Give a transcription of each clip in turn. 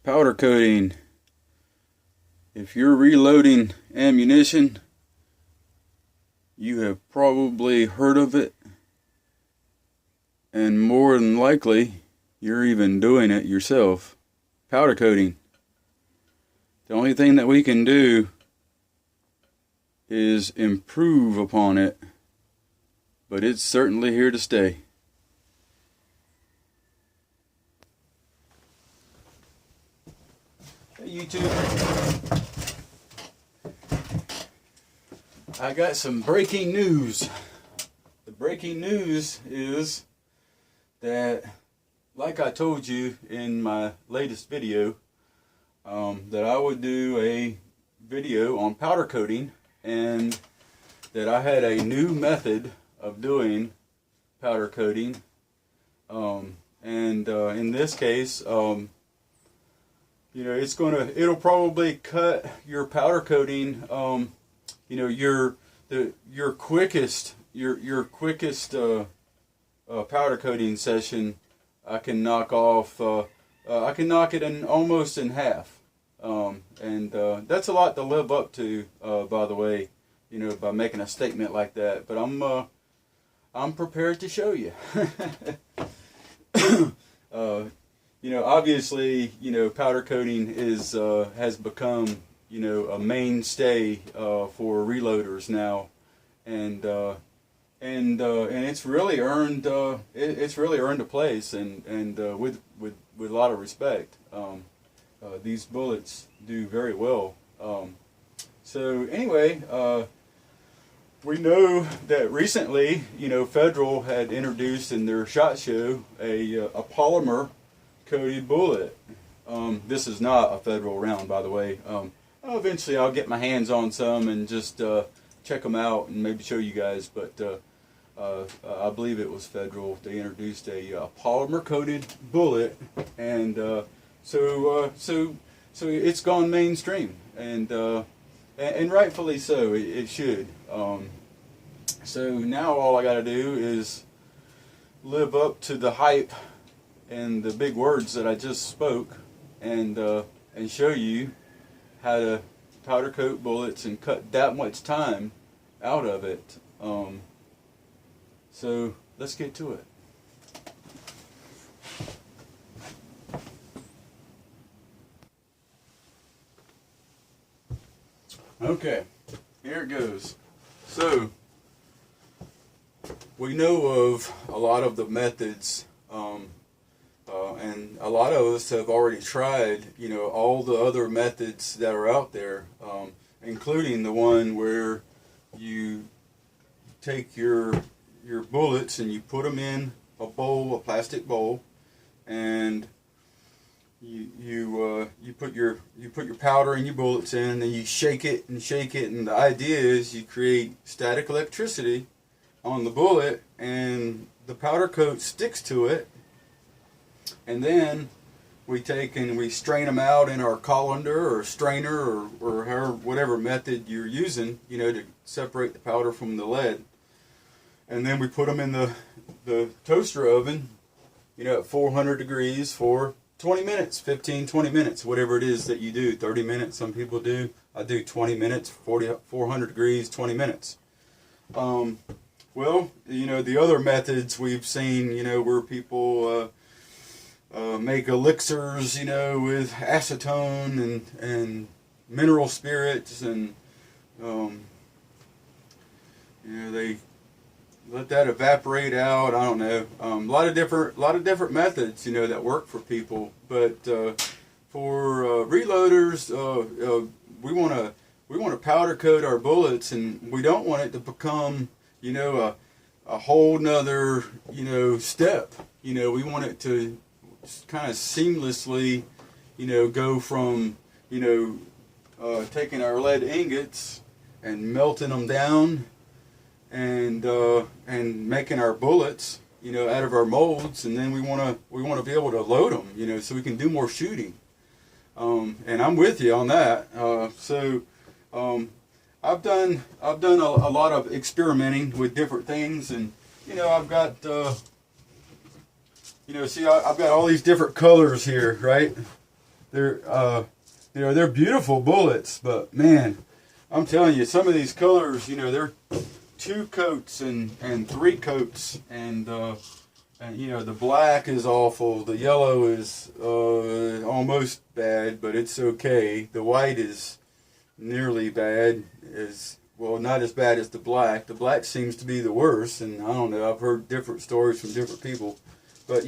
Powder coating. If you're reloading ammunition, you have probably heard of it, and more than likely you're even doing it yourself. Powder coating. The only thing that we can do is improve upon it, but it's certainly here to stay. Hey YouTube, I got some breaking news. The breaking news is that, like I told you in my latest video, that I would do a video on powder coating, and that I had a new method of doing powder coating, in this case, it'll probably cut your powder coating, your quickest powder coating session. I can knock off. I can knock it almost in half, that's a lot to live up to. By the way, by making a statement like that. But I'm prepared to show you. Obviously, powder coating has become, a mainstay for reloaders now, and it's really earned a place, and with a lot of respect. These bullets do very well. So anyway, we know that recently, Federal had introduced in their SHOT Show a polymer coated bullet. This is not a Federal round, by the way. Eventually I'll get my hands on some and just check them out and maybe show you guys, but I believe it was Federal. They introduced a polymer coated bullet, and so it's gone mainstream, and rightfully so. It should. So now all I got to do is live up to the hype and the big words that I just spoke, and show you how to powder coat bullets and cut that much time out of it. So let's get to it. Okay, here it goes. So we know of a lot of the methods, and a lot of us have already tried, all the other methods that are out there, including the one where you take your bullets and you put them in a bowl, a plastic bowl, and you put your powder and your bullets in, and then you shake it, and the idea is you create static electricity on the bullet, and the powder coat sticks to it, and then we take and we strain them out in our colander or strainer or whatever method you're using, to separate the powder from the lead, and then we put them in the toaster oven, at 400 degrees for 20 minutes, 15, 20 minutes, whatever it is that you do. 30 minutes, some people do. I do 20 minutes, 400 degrees, 20 minutes. Well, the other methods we've seen, where people make elixirs, with acetone and mineral spirits, and they let that evaporate out. I don't know. A lot of different methods, that work for people. But for reloaders, we want to powder coat our bullets, and we don't want it to become, a whole nother, step. We want it to kind of seamlessly, go from, taking our lead ingots and melting them down, and making our bullets, out of our molds, and then we want to be able to load them, so we can do more shooting. And I'm with you on that. I've done a lot of experimenting with different things, and I've got see, I've got all these different colors here, right? they're beautiful bullets, but man, I'm telling you, some of these colors, they're 2 coats and 3 coats, and the black is awful, the yellow is almost bad, but it's okay. The white is nearly bad, well, not as bad as the black. The black seems to be the worst, and I don't know, I've heard different stories from different people, but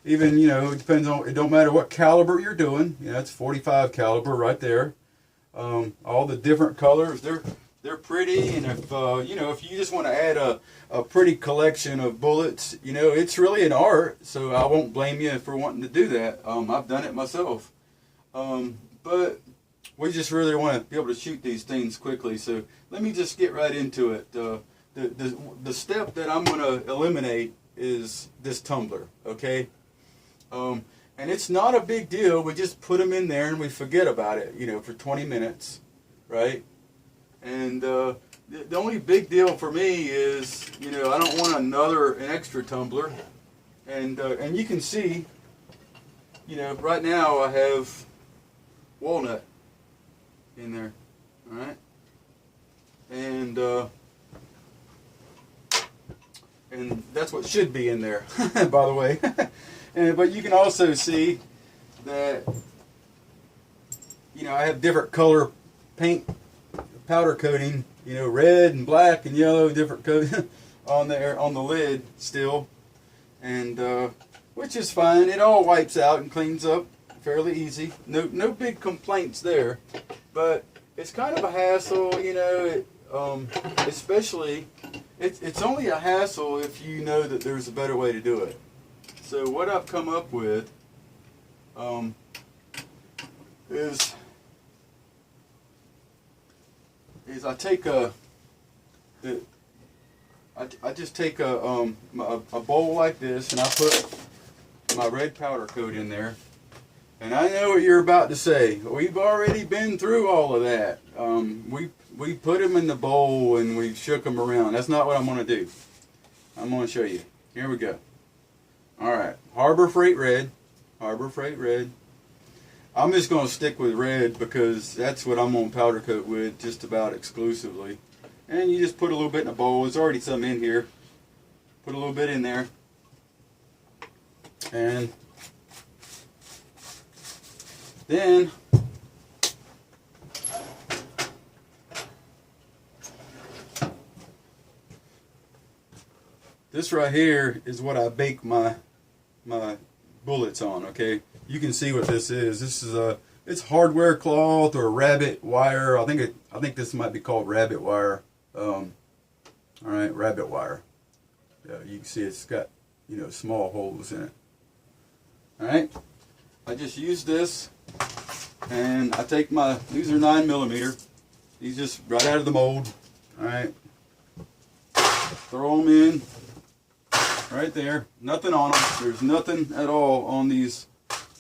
even, it depends on, it don't matter what caliber you're doing. It's 45 caliber right there. All the different colors, they're pretty, and if you just want to add a pretty collection of bullets, it's really an art, so I won't blame you for wanting to do that. I've done it myself. But we just really want to be able to shoot these things quickly, so let me just get right into it. The step that I'm going to eliminate is this tumbler, okay? And it's not a big deal. We just put them in there and we forget about it, for 20 minutes, right? And the only big deal for me is, I don't want an extra tumbler. And you can see, right now I have walnut in there, all right? And that's what should be in there, by the way. But you can also see that, I have different color paint, powder coating, red and black and yellow, different coat on there, on the lid still. And, which is fine. It all wipes out and cleans up fairly easy. No big complaints there. But it's kind of a hassle, especially, it's only a hassle if you know that there's a better way to do it. So what I've come up with is I take I just take a bowl like this, and I put my red powder coat in there. And I know what you're about to say. We've already been through all of that. We put them in the bowl and we shook them around. That's not what I'm going to do. I'm going to show you. Here we go. Alright, Harbor Freight Red. Harbor Freight Red. I'm just going to stick with red because that's what I'm going to powder coat with just about exclusively. And you just put a little bit in a bowl. There's already some in here. Put a little bit in there. And then this right here is what I bake my bullets on, okay? You can see what this is. This is it's hardware cloth or rabbit wire. I think this might be called rabbit wire. All right, rabbit wire. You can see it's got, small holes in it. All right, I just use this, and I take these are 9mm. These just right out of the mold. All right, throw them in. Right there, nothing on them. There's nothing at all on these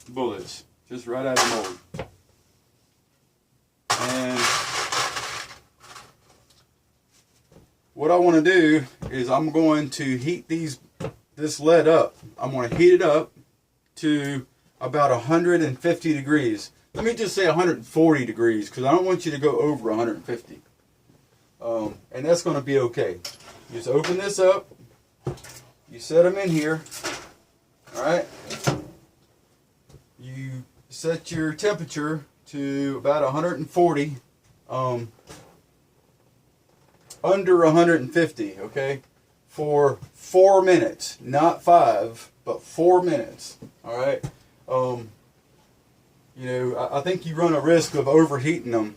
bullets. Just right out of the mold. And what I want to do is I'm going to heat this lead up. I'm going to heat it up to about 150 degrees. Let me just say 140 degrees because I don't want you to go over 150. And that's going to be okay. Just open this up. You set them in here, all right? You set your temperature to about 140, under 150, okay? For 4 minutes, not 5, but 4 minutes, all right? I think you run a risk of overheating them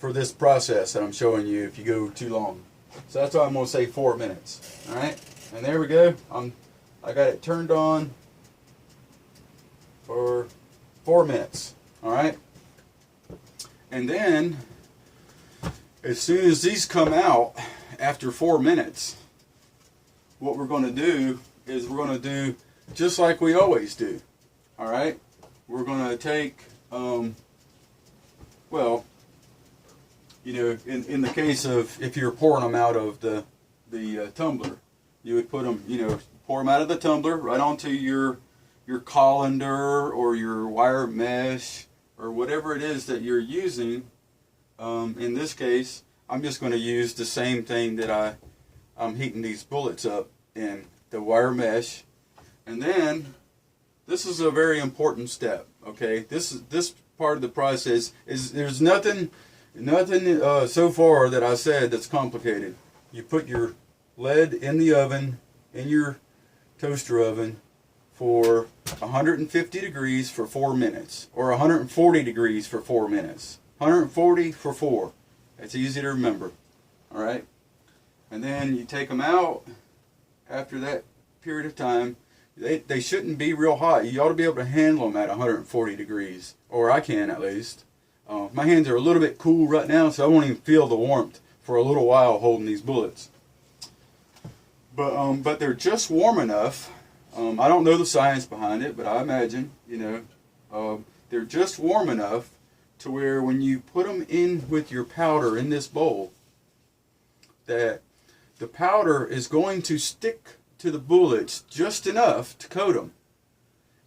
for this process that I'm showing you if you go too long. So that's why I'm going to say 4 minutes, all right? And there we go. I got it turned on for 4 minutes. All right. And then, as soon as these come out after 4 minutes, what we're going to do is we're going to do just like we always do. All right. We're going to take, in the case of if you're pouring them out of the tumbler. You would put them, pour them out of the tumbler right onto your colander or your wire mesh or whatever it is that you're using. In this case, I'm just going to use the same thing that I'm heating these bullets up in, the wire mesh. And then this is a very important step. Okay, this part of the process is there's nothing so far that I said that's complicated. You put your lead in the oven, in your toaster oven, for 150 degrees for 4 minutes, or 140 degrees for 4 minutes. 140 for 4. That's easy to remember. All right, and then you take them out after that period of time. They shouldn't be real hot. You ought to be able to handle them at 140 degrees, or I can at least. My hands are a little bit cool right now, so I won't even feel the warmth for a little while holding these bullets. But they're just warm enough. I don't know the science behind it, but I imagine, they're just warm enough to where when you put them in with your powder in this bowl, that the powder is going to stick to the bullets just enough to coat them.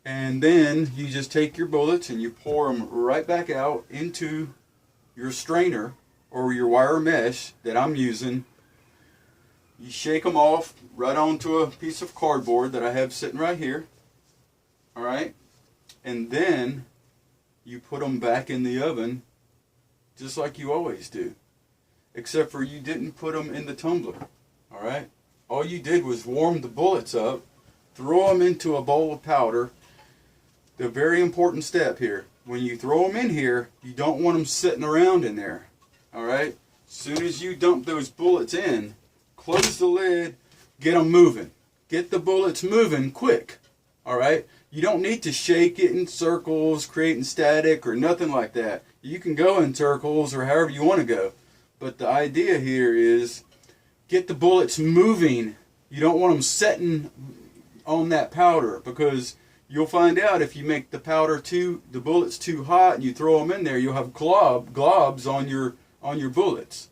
And then you just take your bullets and you pour them right back out into your strainer or your wire mesh that I'm using. You shake them off right onto a piece of cardboard that I have sitting right here. All right, and then you put them back in the oven just like you always do, except for you didn't put them in the tumbler. All right, all you did was warm the bullets up, throw them into a bowl of powder. The very important step here, when you throw them in here, you don't want them sitting around in there. All right, as soon as you dump those bullets in, close the lid, get them moving. Get the bullets moving quick. All right, you don't need to shake it in circles, creating static or nothing like that. You can go in circles or however you want to go. But the idea here is get the bullets moving. You don't want them setting on that powder, because you'll find out if you make the bullets too hot and you throw them in there, you'll have globs on your bullets.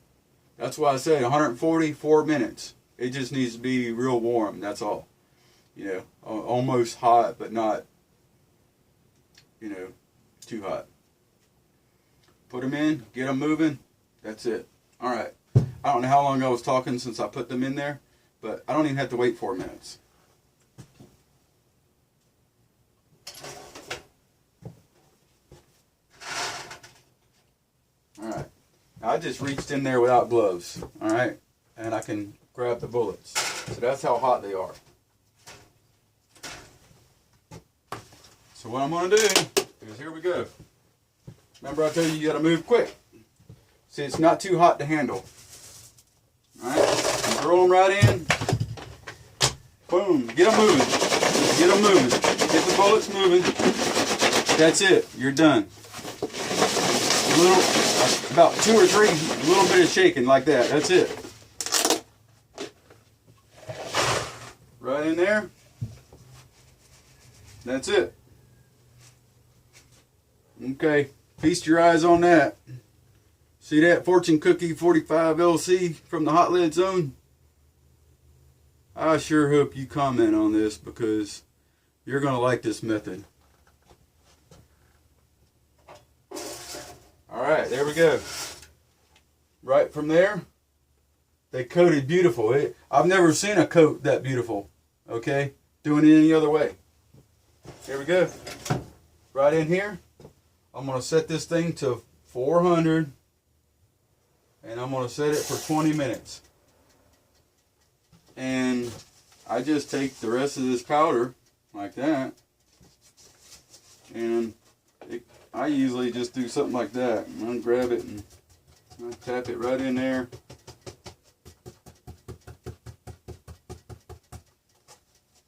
That's why I say 144 minutes. It just needs to be real warm. That's all. Almost hot, but not, too hot. Put them in, get them moving. That's it. All right. I don't know how long I was talking since I put them in there, but I don't even have to wait 4 minutes. All right. I just reached in there without gloves. All right, and I can grab the bullets. So that's how hot they are. So what I'm going to do is, here we go. Remember I told you got to move quick. See, it's not too hot to handle. All right, you throw them right in. Boom, get them moving. Get them moving. Get the bullets moving. That's it, you're done. About 2 or 3, a little bit of shaking like that. That's it. Right in there. That's it. Okay, feast your eyes on that. See that Fortune Cookie 45 LC from the Hot Lid Zone? I sure hope you comment on this, because you're going to like this method. Alright, there we go. Right from there, they coated beautiful. I've never seen a coat that beautiful. Okay, doing it any other way. Here we go. Right in here, I'm going to set this thing to 400, and I'm going to set it for 20 minutes. And I just take the rest of this powder like that, and I usually just do something like that. I'm going to grab it and I tap it right in there.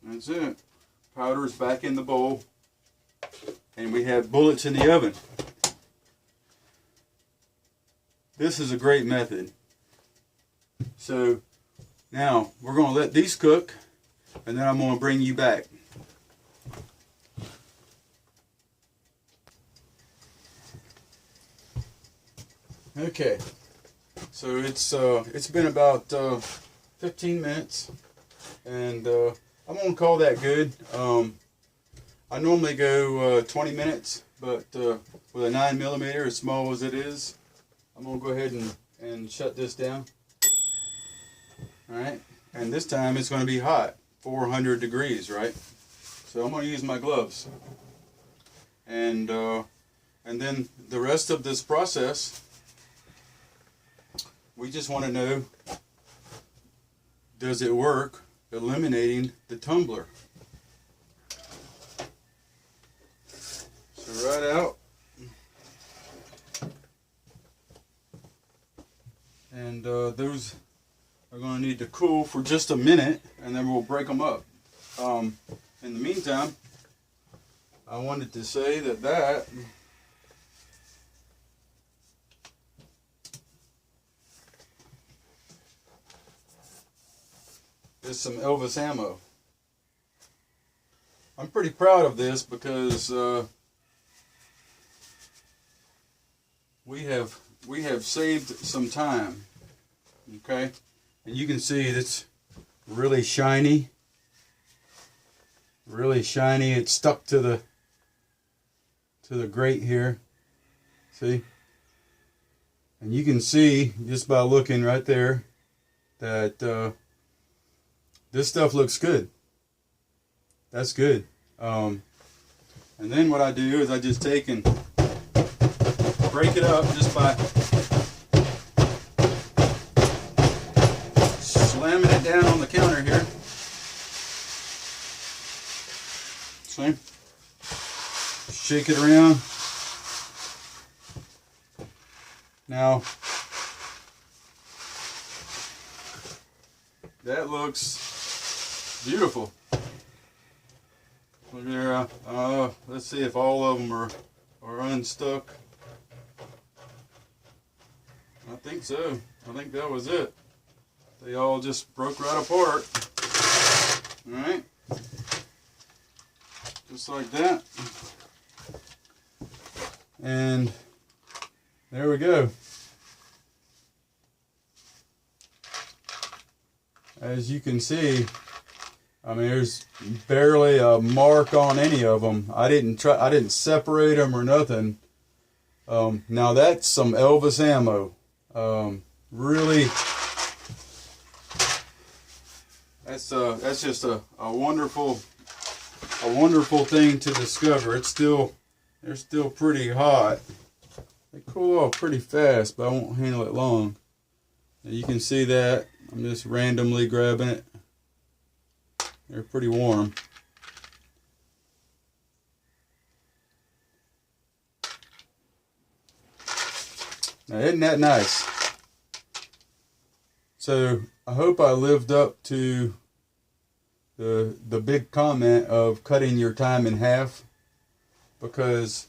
That's it. Powder's back in the bowl. And we have bullets in the oven. This is a great method. So now we're going to let these cook, and then I'm going to bring you back. Okay, so it's been about 15 minutes, and I'm gonna call that good. I normally go 20 minutes, but with a 9mm, as small as it is, I'm going to go ahead and shut this down. Alright, and this time it's going to be hot, 400 degrees, right? So I'm going to use my gloves. And then the rest of this process, we just want to know, does it work eliminating the tumbler? So right out. And those are going to need to cool for just a minute, and then we'll break them up. In the meantime, I wanted to say that is some Elvis ammo. I'm pretty proud of this because we have saved some time. Okay, and you can see it's really shiny. Really shiny. It's stuck to the grate here. See? And you can see just by looking right there that this stuff looks good. That's good. And then what I do is I just take and break it up just by slamming it down on the counter here. See? Shake it around. Now, that looks beautiful. Look there. Let's see if all of them are unstuck. I think so. I think that was it. They all just broke right apart. Alright. Just like that. And there we go. As you can see, I mean, there's barely a mark on any of them. I didn't separate them or nothing. Now that's some Elvis ammo. Really, that's just a wonderful thing to discover. They're still pretty hot. They cool off pretty fast, but I won't handle it long. Now you can see that I'm just randomly grabbing it. They're pretty warm. Now, isn't that nice? So I hope I lived up to the big comment of cutting your time in half, because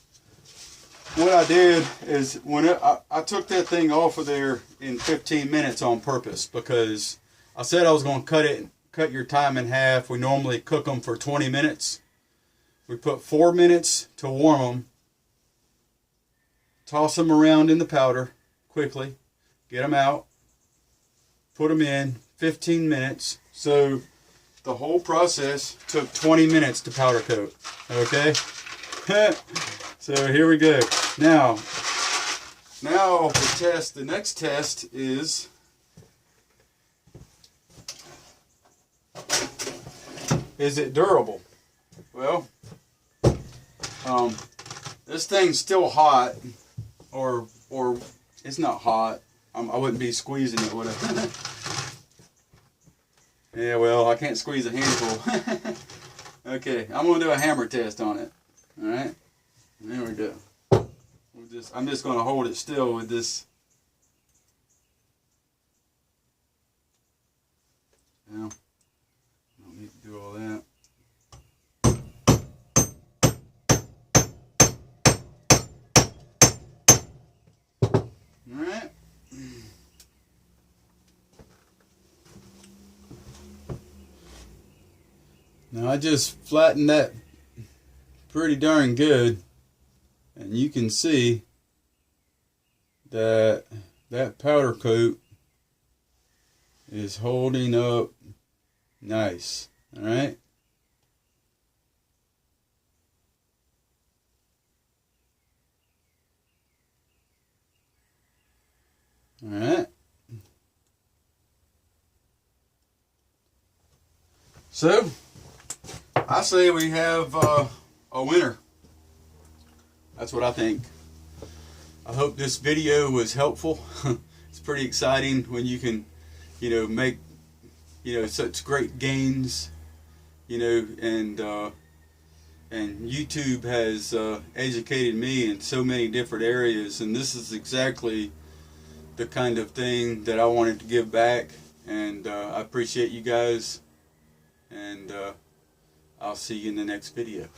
what I did is when I took that thing off of there in 15 minutes on purpose, because I said I was going to cut your time in half. We normally cook them for 20 minutes. We put 4 minutes to warm them. Toss them around in the powder quickly. Get them out. Put them in 15 minutes. So the whole process took 20 minutes to powder coat. Okay? So here we go. Now the next test is it durable? Well, this thing's still hot, or it's not hot. I wouldn't be squeezing it, would I? Yeah, well, I can't squeeze a handful. Okay, I'm gonna do a hammer test on it. All right, there we go. I'm just gonna hold it still with this. Now, I don't need to do all that. Alright. Now I just flattened that pretty darn good, and you can see that that powder coat is holding up nice. Alright. All right. So, I say we have a winner. That's what I think. I hope this video was helpful. It's pretty exciting when you can, make, such great gains, and YouTube has educated me in so many different areas, and this is exactly the kind of thing that I wanted to give back, and I appreciate you guys, and I'll see you in the next video.